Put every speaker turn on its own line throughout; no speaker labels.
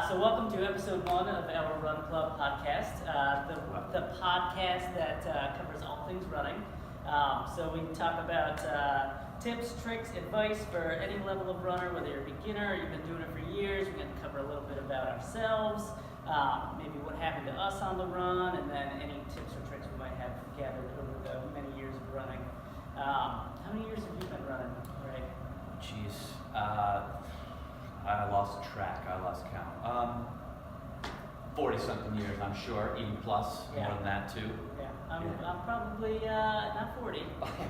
So welcome to episode 1 of our Run Club podcast, the podcast that covers all things running. So we talk about tips, tricks, advice for any level of runner, whether you're a beginner or you've been doing it for years. We're going to cover a little bit about ourselves, maybe what happened to us on the run, and then any tips or tricks we might have gathered over the many years of running. How many years have you been running, Ray?
Jeez. I lost track. I lost count. 40-something years, I'm sure. Even plus,
Yeah.
more than that too.
Yeah, I'm probably not 40,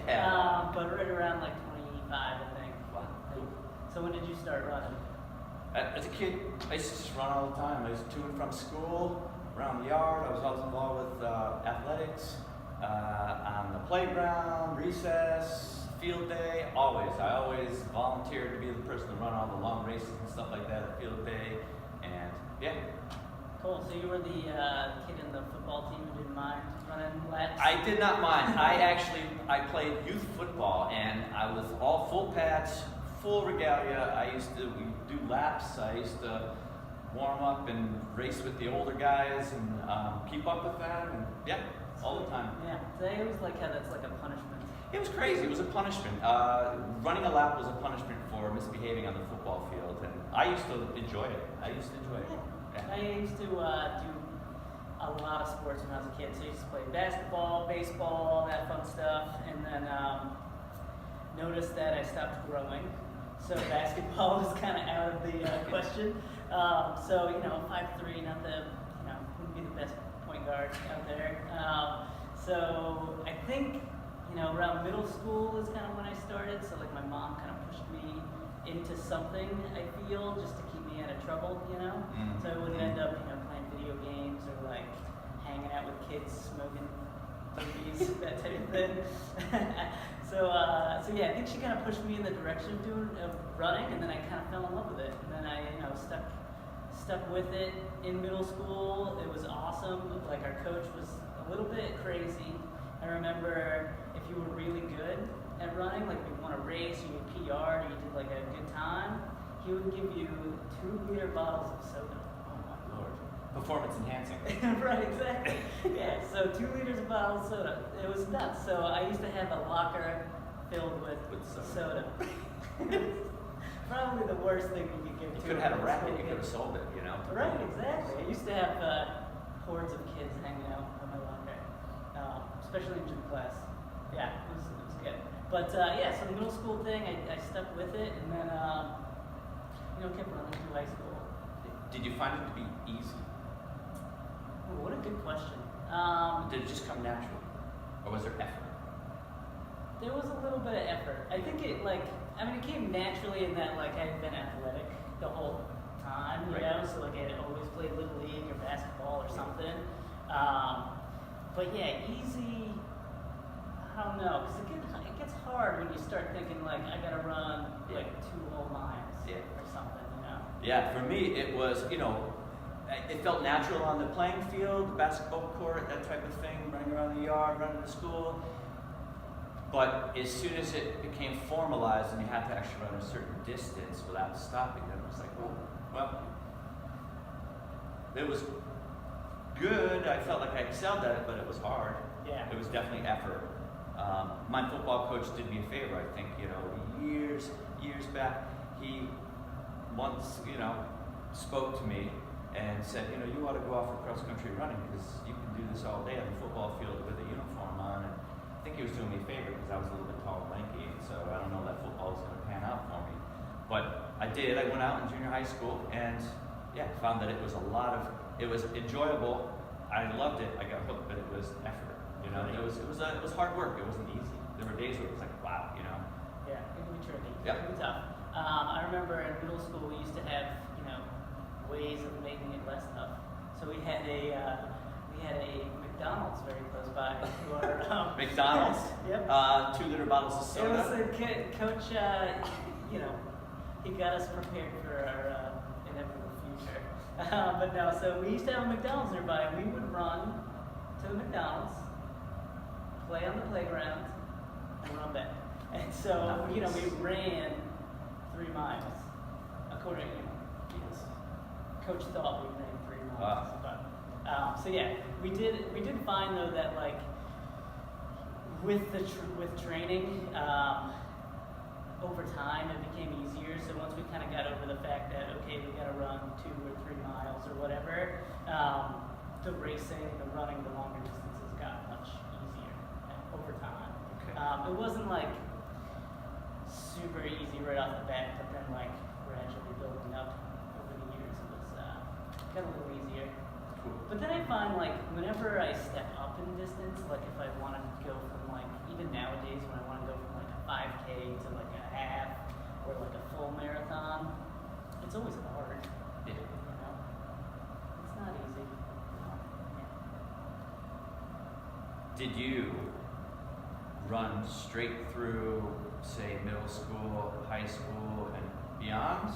Yeah.
but right around like 25, I think.
Wow.
So when did you start running?
As a kid, I used to just run all the time. I was to and from school, around the yard. I was always involved with athletics, on the playground, recess, field day. I always volunteered to be the person to run all the long races and stuff like that at field day. And yeah.
Cool. So you were the kid in the football team who didn't mind running laps?
I did not mind. I played youth football, and I was all full pads, full regalia. We do laps. I used to warm up and race with the older guys and keep up with them, and yeah, all the time.
Yeah. So I always like how that's like a punishment.
It was crazy. It was a punishment. Running a lap was a punishment for misbehaving on the football field, and I used to enjoy it.
I used to do a lot of sports when I was a kid. So I used to play basketball, baseball, that fun stuff, and then noticed that I stopped growing. So basketball was kind of out of the question. So 5'3", not the wouldn't be the best point guard out there. So I think around middle school is kind of when I started. So like my mom kind of pushed me into something, I feel, just to keep me out of trouble,
Mm-hmm.
So I wouldn't end up, playing video games or like hanging out with kids smoking cookies, that type of thing. So yeah, I think she kind of pushed me in the direction of running, and then I kind of fell in love with it. And then I, stuck with it in middle school. It was awesome. Like our coach was a little bit crazy. I remember if you were really good at running, like if you won a race, you did PR, or you did like a good time, he would give you 2-liter bottles of soda.
Oh my lord. Performance enhancing.
Right, exactly. Yeah, so 2 liters of bottled soda. It was nuts. So I used to have a locker filled with soda. Probably the worst thing you could give to.
You could have had a racket. You could have sold it.
Right, exactly. I used to have hordes of kids hanging out in my locker, especially in gym class. Yeah, it was good. But so the middle school thing, I stuck with it, and then kept running through high school.
Did you find it to be easy?
Ooh, what a good question.
Did it just come naturally, or was there effort?
There was a little bit of effort. I think it came naturally in that I had been athletic the whole time, so I had always played Little League or basketball or something. But yeah, easy, I don't know, because it gets hard when you start thinking I gotta run 2 whole miles or something,
Yeah, for me it was, it felt natural on the playing field, the basketball court, that type of thing, running around the yard, running to school. But as soon as it became formalized and you had to actually run a certain distance without stopping, then it was like, oh, well, it was good. I felt like I excelled at it, but it was hard.
Yeah.
It was definitely effort. My football coach did me a favor, I think, years back. He once, spoke to me and said, you ought to go out for cross-country running because you can do this all day on the football field with a uniform on. And I think he was doing me a favor because I was a little bit tall and lanky, so I don't know that football was going to pan out for me. But I did. I went out in junior high school and, found that it was it was enjoyable. I loved it. I got hooked, but it was effort. It was hard work. It wasn't easy. There were days where it was like, wow,
Yeah, it can be tricky.
Yep.
It can be tough. I remember in middle school we used to have, ways of making it less tough. So we had a McDonald's very close by to our
McDonald's?
Yep.
2-liter bottles of soda.
It was a coach, he got us prepared for our inevitable future. But no, so we used to have a McDonald's nearby. We would run to the McDonald's, play on the playground, and run back. And so, we ran 3 miles, according to coach thought we ran 3 miles, but so yeah, we did find though that like with training, over time it became easier. So once we kind of got over the fact that okay, we got to run 2 or 3 miles or whatever, the racing, the running, the longer distances got much easier over time.
Okay.
It wasn't like super easy right off the bat, but then like gradually building up over the years, it was got a little easier.
Cool.
But then I find like whenever I step up in distance, like if I want to go from like even nowadays when I want to go from like a 5K to like a half or like a full marathon, it's always hard.
Yeah.
You know, it's not easy. Yeah.
Did you run straight through, say, middle school, high school, and beyond?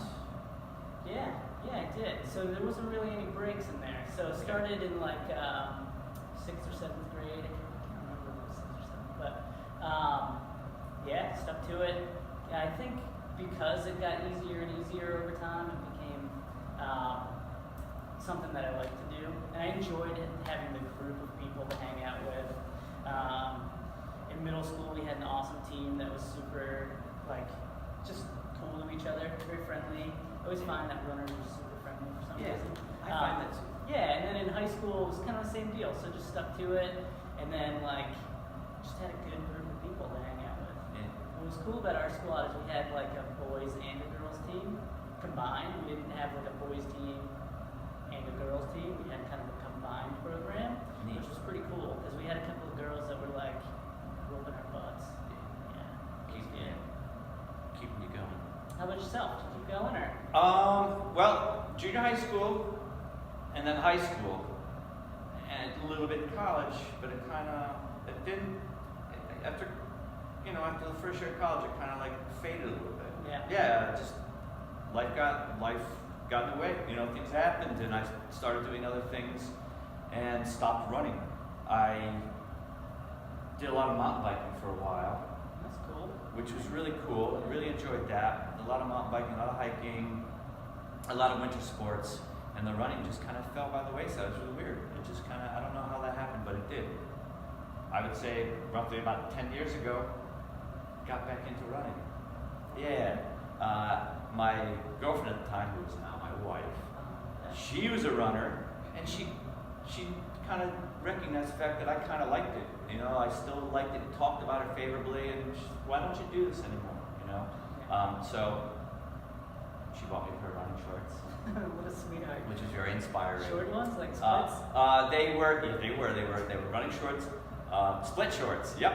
Yeah, I did. So there wasn't really any breaks in there. So it started in like 6th or 7th grade. I can't remember if it was 6th or 7th, but yeah, stuck to it. Yeah, I think because it got easier and easier over time, it became something that I like to do, and I enjoyed it, having the group of people to hang out with. In middle school, we had an awesome team that was super like just cool to each other, very friendly. I always find that runners are super friendly for some reason.
I find that too.
Yeah, and then in high school, it was kind of the same deal. So just stuck to it, and then like just had a good group of people to hang out with.
Yeah.
What was cool about our school is we had like a boys and a girls team combined. We didn't have like a boys team and a girls team. We had kind of a combined program,
Neat.
which was pretty cool because we had a couple of girls that were like whooping our butts. Yeah.
Keeping you going.
How about yourself? Did you keep going or?
Well, junior high school, and then high school, and a little bit in college, but it didn't, after the first year of college, it kind of like faded a little bit.
Yeah.
Yeah, just life got in the way. Things happened, and I started doing other things, and stopped running. I did a lot of mountain biking for a while,
That's cool.
which was really cool. I really enjoyed that. A lot of mountain biking, a lot of hiking, a lot of winter sports, and the running just kind of fell by the wayside. It was really weird. It just kind of, I don't know how that happened, but it did. I would say roughly about 10 years ago, got back into running. Yeah. My girlfriend at the time, who is now my wife, she was a runner, and she kind of recognized the fact that I kind of liked it. I still liked it, talked about it favorably, and why don't you do this anymore? So she bought me a pair of running shorts,
What a sweetheart.
which is very inspiring.
Short ones like splits.
They were running shorts, split shorts. Yep,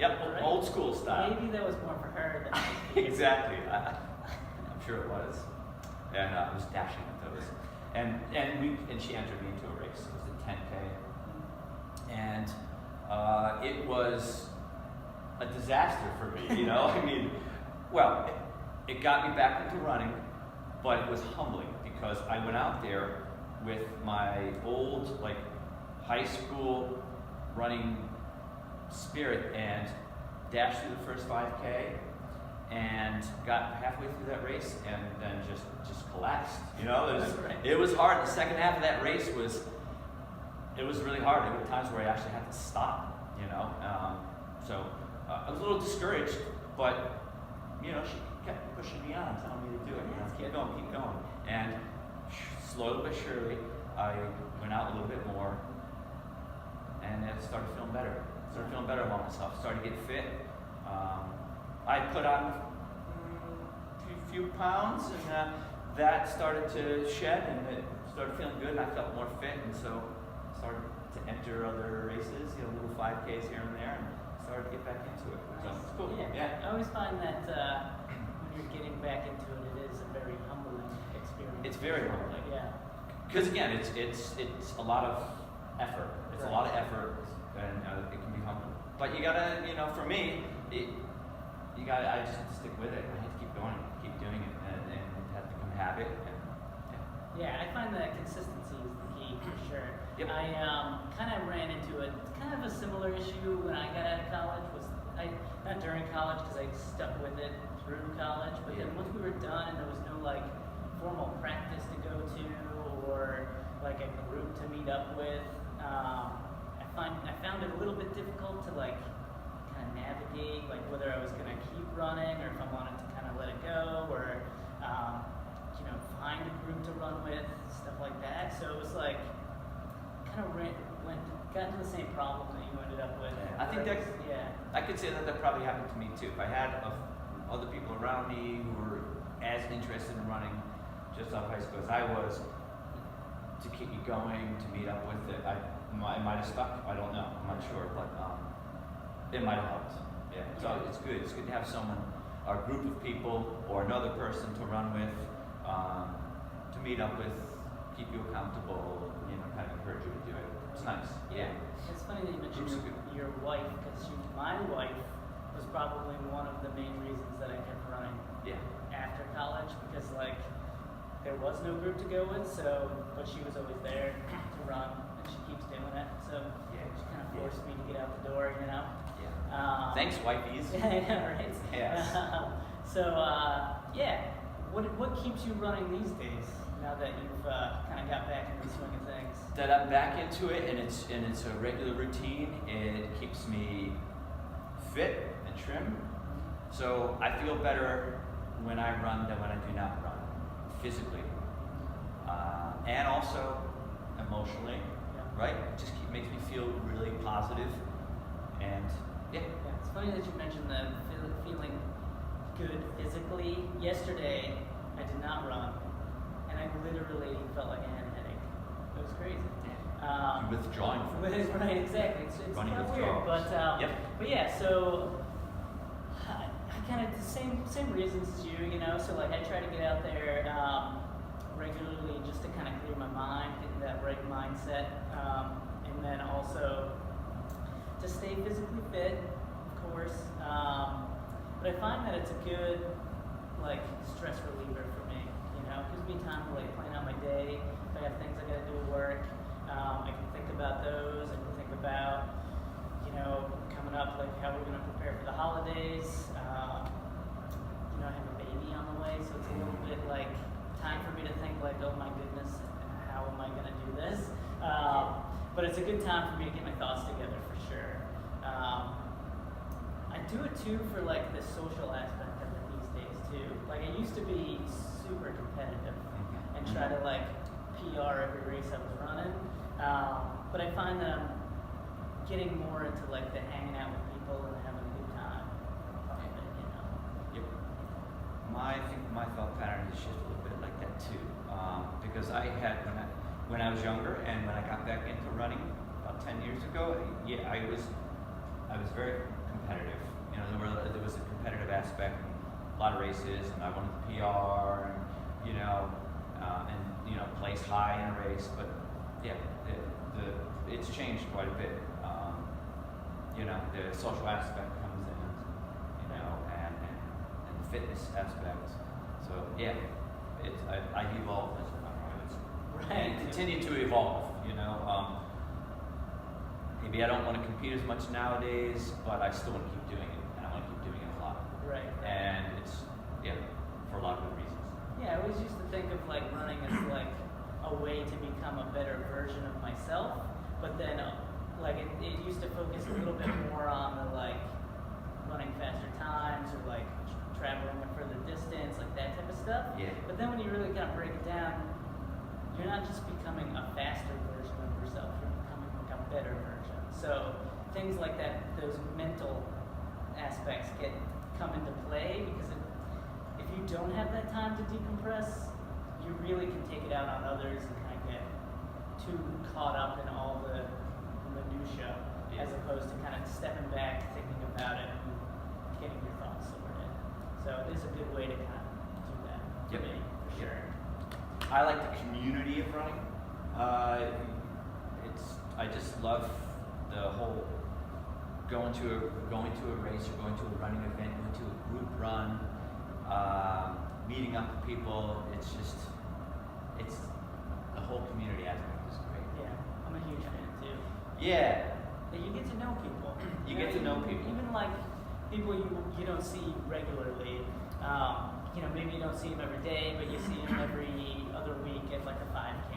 Alright.
old school style.
Maybe that was more for her than for you.
Exactly. I'm sure it was. And I was dashing with those. And she entered me into a race. It was a 10K. And it was a disaster for me, I mean, well, it got me back into running, but it was humbling because I went out there with my old, like, high school running spirit and dashed through the first 5K and got halfway through that race and then just collapsed. It was hard. The second half of that race was really hard. There were times where I actually had to stop. So I was a little discouraged, but she kept pushing me on, telling me to do it. Keep going. And slowly but surely, I went out a little bit more, and I started feeling better. About myself. Started to get fit. I put on a few pounds, and that started to shed, and it started feeling good, and I felt more fit, and so started to enter other races, little 5Ks here and there, and started to get back into it. So it's cool. Yeah.
I always find that when you're getting back into it, it is a very humbling experience.
It's very humbling.
Like, yeah.
Because again, it's a lot of effort. It's a lot of effort, and it can be humbling. But you gotta, for me, I just have to stick with it. I have to keep going, keep doing it, and have to become a habit. And,
Yeah, I find that consistency is the key for sure.
Yep.
I kind of ran into kind of a similar issue when I got out of college. Not during college because I stuck with it through college, but then once we were done and there was no like formal practice to go to or like a group to meet up with. I found it a little bit difficult to like kind of navigate like whether I was going to keep running or if I wanted to kind of let it go or find a group to run with, stuff like that. So it was like kind of got into the same problem that you ended up with.
Yeah. I think I could say that probably happened to me too. If I had other people around me who were as interested in running just out of high school as I was, to keep me going, to meet up with it, I might have stuck. I don't know. I'm not sure, but it might have helped. Yeah. So it's good. It's good to have someone, or a group of people, or another person to run with, to meet up with, keep you accountable, kind of encourage you to do it. It's nice.
Yeah. It's funny that you mentioned your wife, because my wife was probably one of the main reasons that I kept running after college, because like there was no group to go with, but she was always there to run, and she keeps doing it. So she kind of forced me to get out the door,
Yeah. Thanks, wifeys.
Yeah, right.
Yes.
What keeps you running these days? Now that you've kind of got back into the swing of things.
That I'm back into it, and it's a regular routine. It keeps me fit and trim. So I feel better when I run than when I do not run, physically, and also emotionally. Right? It just makes me feel really positive, and
it's funny that you mentioned the feeling good physically. Yesterday, I did not run. And I literally felt like I had a headache. It was crazy.
You're withdrawing from it.
Right, exactly. It's
running
kind of
withdrawals.
weird, but yeah. So I kind of the same reasons as you. So like I try to get out there regularly just to kind of clear my mind, get in that right mindset, and then also to stay physically fit, of course. But I find that it's a good like stress reliever for me. It gives me time to like plan out my day. If I have things I gotta do at work, I can think about those. I can think about, coming up, like how we're gonna prepare for the holidays. I have a baby on the way, so it's a little bit like time for me to think like, oh my goodness, how am I gonna do this? But it's a good time for me to get my thoughts together for sure. I do it too for like the social aspect of it these days too. Like I used to be super competitive and try to like PR every race I was running. But I find that I'm getting more into like the hanging out with people and having a good time.
Yep. I think my thought pattern has shifted a little bit like that too. Because I had when I was younger and when I got back into running about 10 years ago, I was very competitive. There was a competitive aspect. A lot of races, and I wanted the PR, and place high in a race. But it's changed quite a bit. The social aspect comes in, and the fitness aspect. So I've evolved as a runner, and continue to evolve. Maybe I don't want to compete as much nowadays, but I still want to keep doing it, and I want to keep doing it a lot.
Right.
And it's for a lot of good reasons.
Yeah, I always used to think of like running as like a way to become a better version of myself, but then like it used to focus a little bit more on the like running faster times or like traveling a further distance, like that type of stuff.
Yeah.
But then when you really kind of break it down, you're not just becoming a faster version of yourself, you're becoming like a better version. So things like that, those mental aspects come into play because if you don't have that time to decompress, you really can take it out on others and kind of get too caught up in all the minutia as opposed to kind of stepping back, thinking about it, and getting your thoughts sorted. So it is a good way to kind of do that for me, for sure.
I like the community of running. I just love the whole going to a race or going to a running event, going to a group run, meeting up with people. It's the whole community aspect is great.
Yeah, I'm a huge fan too.
Yeah.
You get to know people.
You get to know people.
Even like people you don't see regularly. Maybe you don't see them every day, but you see them every other week at like a 5K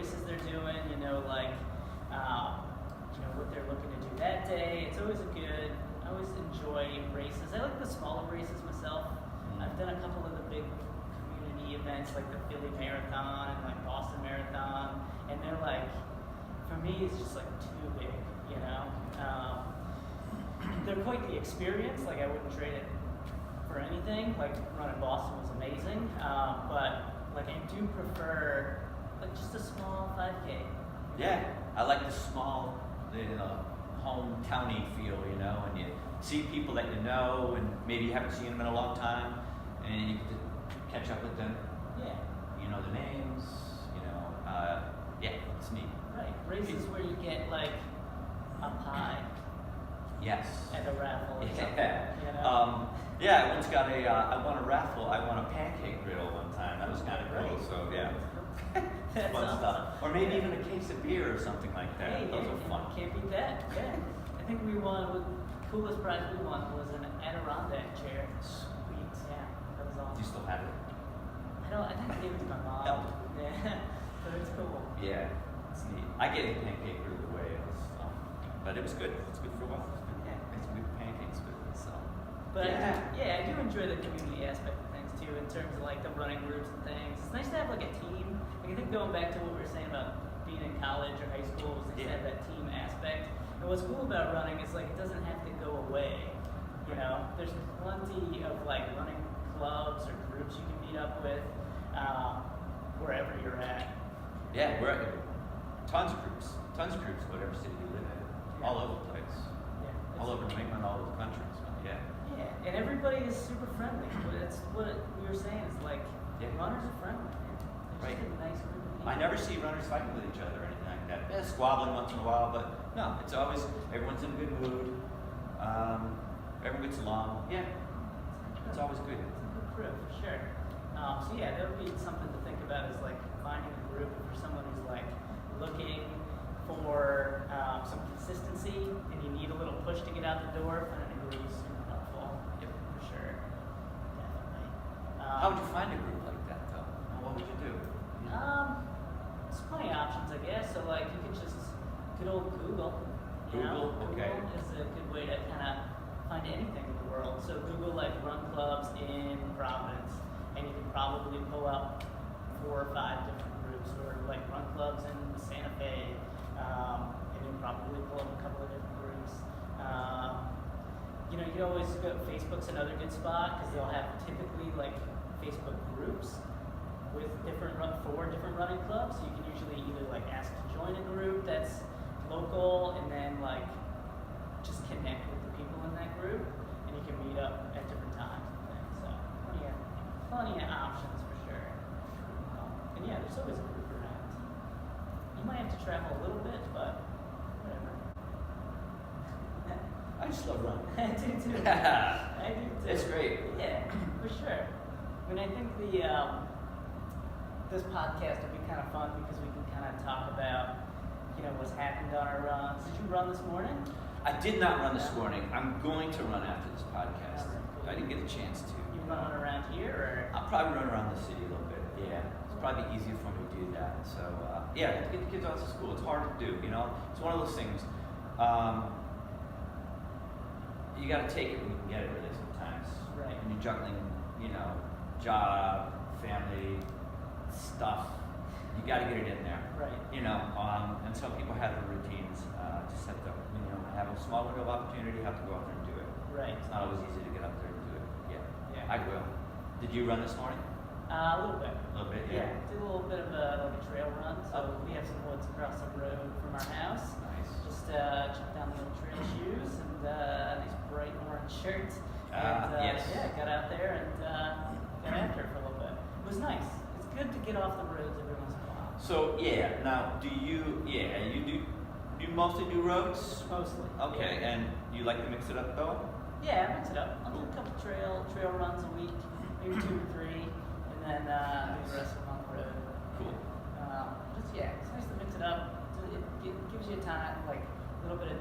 races they're doing, like, what they're looking to do that day. It's always I always enjoy races. I like the smaller races myself. I've done a couple of the big community events like the Philly Marathon and like Boston Marathon, and they're like, for me, it's just like too big, They're quite the experience. Like, I wouldn't trade it for anything. Like, running Boston was amazing, but like I do prefer like just a small 5K.
Yeah, I like the small, hometowny feel, and you see people that you know, and maybe you haven't seen them in a long time, and you get to catch up with them.
Yeah.
You know the names, yeah, it's neat.
Right. Races where you get like a pie.
Yes.
And a raffle. Or
Yeah.
something,
Yeah, I once got I won a raffle. I won a pancake griddle one time. That was kind of cool.
Right.
So yeah.
That's
Fun
awesome.
stuff. Or maybe even a case of beer or something like that.
Hey,
Those are fun.
Can't beat that. Yeah. I think we won. The coolest prize we won was an Adirondack chair.
Sweet.
Yeah, that was
Do
awesome.
you still have it?
I think I gave it to my mom.
Oh.
Yeah, but it's cool.
Yeah, it's neat. I gave the pancake griddle away. But it was good. It's good for a while.
Yeah.
It's good pancakes with it. So.
But
Yeah.
I do enjoy the community aspect of things too, in terms of like the running groups and things. It's nice to have like a team. Like, I think going back to what we were saying about being in college or high school, was nice to have that team aspect. And what's cool about running is like it doesn't have to go away. There's plenty of like running clubs or groups you can meet up with wherever you're at.
Yeah, we're at tons of groups, whatever city you live in, all over the place,
Yeah,
all over New England, all over the country. So, yeah.
Yeah, and everybody is super friendly. But that's what we were saying is like, runners are friendly. They're
Right.
just a nice group of people.
I never see runners fighting with each other or anything like that. Yeah, squabbling once in a while, but no, it's always everyone's in a good mood. Everyone gets along. Yeah, it's always good.
It's a good crew, for sure. So yeah, that would be something to think about is like finding a group for someone who's like looking for some consistency and you need a little push to get out the door. Finding a group is super helpful.
Yep.
For sure. Definitely.
How would you find a group like that, though? What would you do?
There's plenty of options, I guess. So like you could just good old Google.
Google, okay.
Google is a good way to kind of find anything in the world. So Google like run clubs in Providence, and you can probably pull up 4 or 5 different groups, or like run clubs in Santa Fe, and you can probably pull up a couple of different groups. You can always go. Facebook's another good spot because they'll have typically like Facebook groups with different running clubs. So you can usually either like ask to join a group that's local, and then like just connect with the people in that group, and you can meet up at different times and things. So plenty of options for sure. And yeah, there's always a group around. You might have to travel a little bit, but whatever.
I just love running.
I do too. I do too.
It's great.
Yeah, for sure. I mean, I think this podcast will be kind of fun because we can kind of talk about what's happened on our runs. Did you run this morning?
I did not run this morning. I'm going to run after this podcast. I didn't get a chance to.
You running around here, or?
I'll probably run around the city a little bit. Yeah, it's probably easier for me to do that. So to get the kids out to school, it's hard to do. It's one of those things. You got to take it when you can get it. Really, sometimes.
Right.
When you're juggling, job, family, stuff, you got to get it in there.
Right.
And some people have their routines. Just have to, have a small window of opportunity, have to go out there and do it.
Right.
It's not always easy to get out there and do it.
Yeah.
I will. Did you run this morning?
A little bit.
A little bit,
Yeah. Did a little bit of a trail run. So we have some woods across the road from our house.
Nice.
Just checked down the old trail shoes and a nice bright orange shirt. And
Yes.
got out there and got after it for a little bit. It was nice. It's good to get off the roads every once in a while.
So now you mostly do roads?
Mostly.
Okay,
Yeah.
and you like to mix it up though?
Yeah, I mix it up. I'll do a couple trail runs a week, maybe 2 or 3, and then do the rest of them on the road.
Cool.
It's nice to mix it up. It gives you time, like a little bit of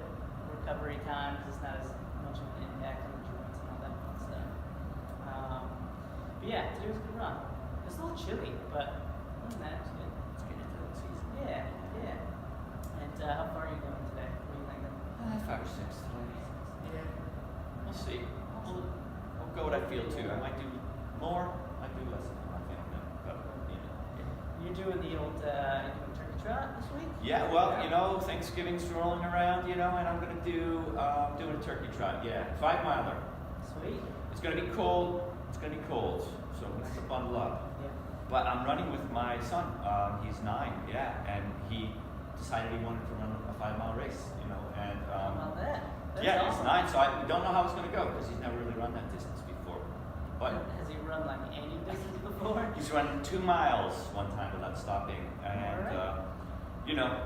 recovery time, because it's not as much of an impact on the joints and all that fun stuff. But yeah, today was a good run. It was a little chilly, but other than that, it was good.
Let's get into the season.
Yeah.
5 or 6 today.
Yeah.
We'll see. We'll go what I feel too. I might do more, might do less than I feel good. But, you know.
You're doing the old turkey trot this week?
Yeah, well, you know, Thanksgiving's rolling around, you know, and I'm gonna do doing a turkey trot. Yeah, 5 miler.
Sweet.
It's gonna be cold. It's gonna be cold, so I'm gonna have to bundle up.
Yeah.
But I'm running with my son. He's 9, yeah, and he decided he wanted to run a 5-mile race, you know, and
How about that? That's
yeah,
awesome.
he's 9, so I don't know how it's gonna go because he's never really run that distance before. But
Has he run like any distance before?
he's run 2 miles one time without stopping, and
Alright.
you know,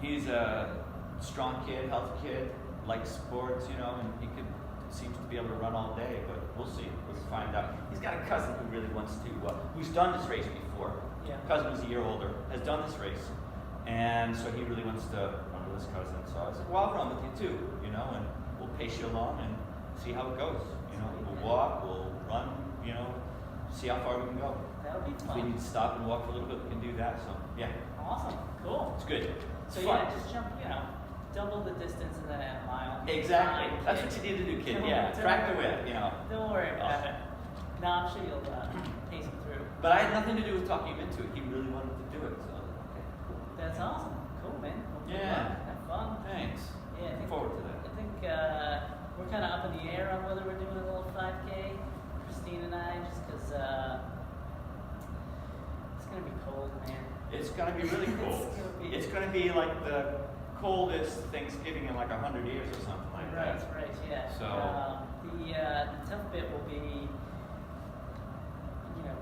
he's a strong kid, healthy kid, likes sports, you know, and he seems to be able to run all day. But we'll see. We'll find out. He's got a cousin who really wants to, who's done this race before.
Yeah.
Cousin who's a year older, has done this race, and so he really wants to run with his cousin. So I said, well, I'll run with you too, you know, and we'll pace you along and see how it goes. You know, we'll walk, we'll run, you know, see how far we can go.
That would be
If we
fun.
need to stop and walk for a little bit, we can do that. So yeah,
Awesome. Cool.
it's good. It's
So
fun.
yeah, just jump, double the distance in that mile.
Exactly.
Fine,
That's
kid.
what you need to do, kid.
Don't-
Yeah,
don't-
crack the whip, you know.
Don't worry about
Oh.
it. No, I'm sure you'll pace him through.
But I had nothing to do with talking him into it. He really wanted to do it. So okay, cool.
That's awesome. Cool, man. Well, good
Yeah.
luck. Have fun.
Thanks.
Yeah, I
Look
think,
forward to that.
I think we're kind of up in the air on whether we're doing a little 5K, Christine and I, just because it's going to be cold, man.
It's gonna be really cold.
It's gonna be-
It's gonna be like the coldest Thanksgiving in like 100 years or something like
Right,
that.
right, yeah.
So-
The tough bit will be,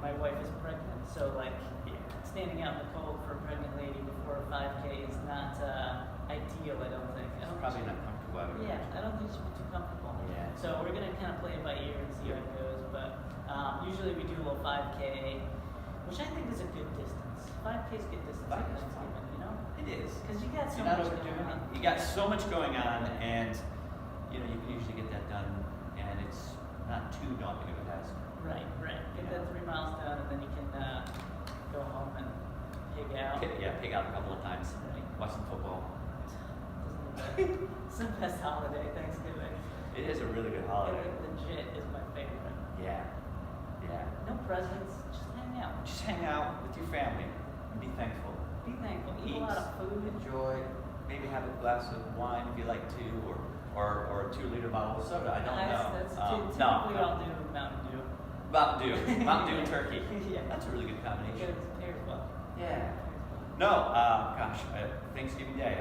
my wife is pregnant, so like standing out in the cold for a pregnant lady before a 5K is not ideal. I don't think. I don't
Probably
think
not comfortable. I would
Yeah,
imagine.
I don't think she'll be too comfortable.
Yeah.
So we're gonna kind of play it by ear and see how it goes. But usually we do a little 5K, which I think is a good distance. 5K is good distance.
5K
at
is fine.
Thanksgiving, you know,
It is.
because you got so
You're not
much
overdoing
going on.
it. You got so much going on, and you know you can usually get that done, and it's not too daunting of a task.
Right, right. Get that 3 miles done, and then you can go home and pig out.
Pig out a couple of times.
Right.
Watch some football.
It's the best holiday, Thanksgiving.
It is a really good holiday.
It legit is my favorite.
Yeah. Yeah.
No presents, just hang out.
Just hang out with your family and be thankful.
Be thankful. Eat a lot of food.
Enjoy. Maybe have a glass of wine if you like to, or a 2-liter bottle of soda. I don't know.
That's typically
no.
I'll do Mountain Dew.
Mountain Dew. Mountain Dew and turkey.
Yeah.
That's a really good combination.
It pairs well.
Yeah.
Pairs well.
No, Thanksgiving Day,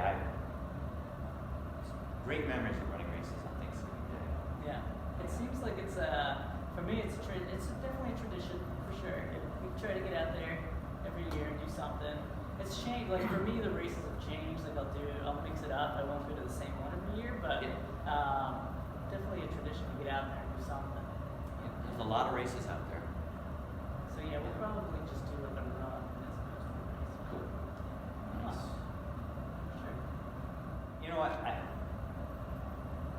great memories of running races on Thanksgiving Day.
Yeah. It seems like it's for me it's definitely a tradition for sure. We try to get out there every year and do something. It's changed. Like for me, the races have changed. Like I'll mix it up. I won't go to the same one every year, but definitely a tradition to get out there and do something.
There's a lot of races out there.
So yeah, we'll probably just do like a run as opposed to a race.
Cool.
Fun.
Nice.
Sure.
You know what?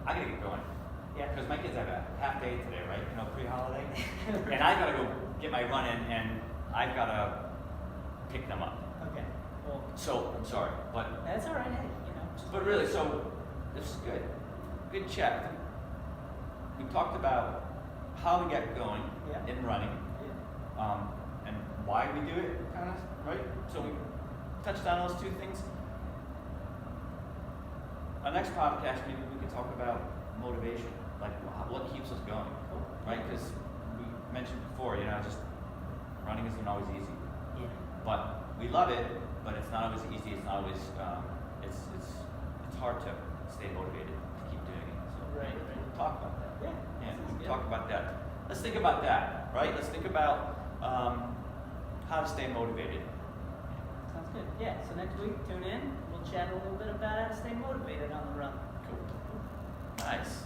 I gotta get going.
Yeah.
Because my kids have a half day today, right? You know, pre-holiday. And I gotta go get my run in, and I've gotta pick them up.
Okay. Well,
So I'm sorry, but
that's all right. Hey, just
really, so this is good. Good chat. We talked about how we get going
Yeah.
in running,
Yeah.
and why we do it, kind of, right? So we touched on those 2 things. Our next podcast, maybe we can talk about motivation, like what keeps us going,
Cool.
right? Because we mentioned before, just running isn't always easy,
Yeah.
but we love it. But it's not always easy. It's not always. It's hard to stay motivated to keep doing it. So
Right,
we'll talk about that.
Yeah.
Yeah,
Sounds
we'll
good.
talk about that. Let's think about that, right? Let's think about how to stay motivated.
Sounds good. Yeah. So next week, tune in. We'll chat a little bit about how to stay motivated on the run.
Cool. Nice.